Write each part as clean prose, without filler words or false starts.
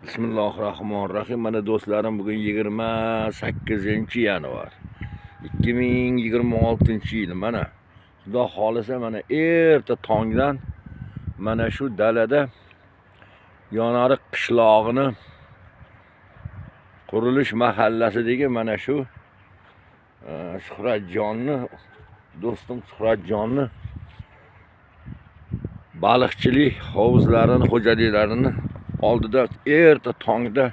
Bismillahirrahmanirrahim. Mana do'stlarim, bugun 28-yanvar 2026-yil. Mana Xudo xolisa mana erta tongdan mana shu dalada Yonariq qishlog'ini qurilish mahallasidagi mana shu Shuhratjonni, do'stim Shuhratjonni baliqchilik hovuzlarini, xo'jaliklarini oldida erta tongda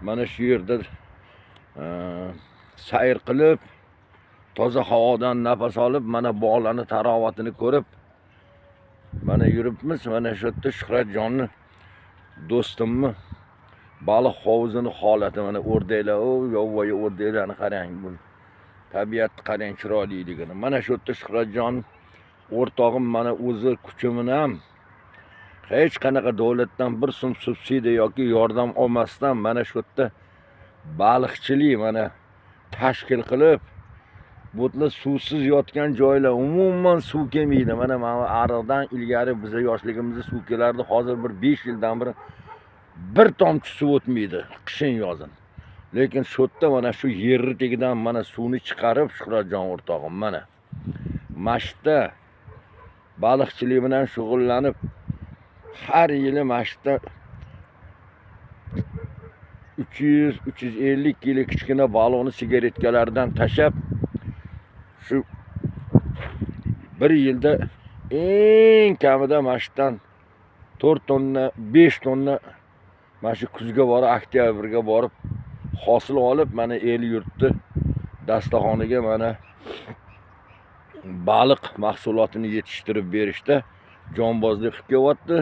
mana shu yerda sayr qilib, toza havodan nafas olib, mana bog'larni tarovatini ko'rib mana yuribmiz. Mana shu yerda Shuhratjonni do'stimni baliq hovuzini holati, mana o'rdaklar, yovvoyi o'rdaklarni qarang, bu tabiatni qarang, chiroyliligini. Mana shu yerda Shuhratjon o'rtog'im mana o'zi kuchi bilan hech qanaqa davlatdan bir so'm subsidiya yoki yordam olmasdan mana shu yerda baliqchilik mana tashkil qilib, butlar suvsiz yotgan joylar, umuman suv kelmaydi. Mana ariqdan ilgari biza yoshligimizda suv kelardi. Hozir bir 5 yildan beri bir tomchi suv o'tmaydi, qishin yozin. Lekin shu yerda mana shu yerni tagidan mana suvni chiqarib, Shuhratjon o'rtog'im mana mashta baliqchilik bilan shug'ullanib, har yili mashta 300-350 kilo kichkina baliqni sigaretkalardan tashab, shu bir yilda eng kamida mashtadan 4 tonna, 5 tonna mana shu kuzga borib, oktyabrga borib hosil olib, mana el yurtni dasturxoniga mana baliq mahsulotini yetishtirib berishda jonbozlik qilib kelyapti.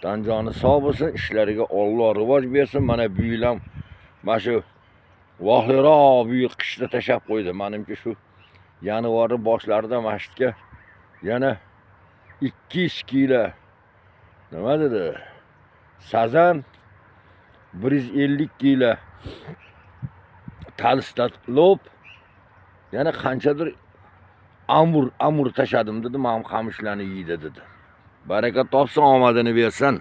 Tanjoni sog' bo'lsin, ishlariga Alloh rivoj bersin. Mana buylam mana shu vohliroq buyuk qishda tashab qo'ydi. Menimcha shu yanvarning boshlarida masjidga yana 200 kilo nima dedi? Sazan, 150 kilo talistalob, yana qanchadir amur tashadim dedi. Men qamishlarni yeydi dedi. Baraka topsin, omadini bersin.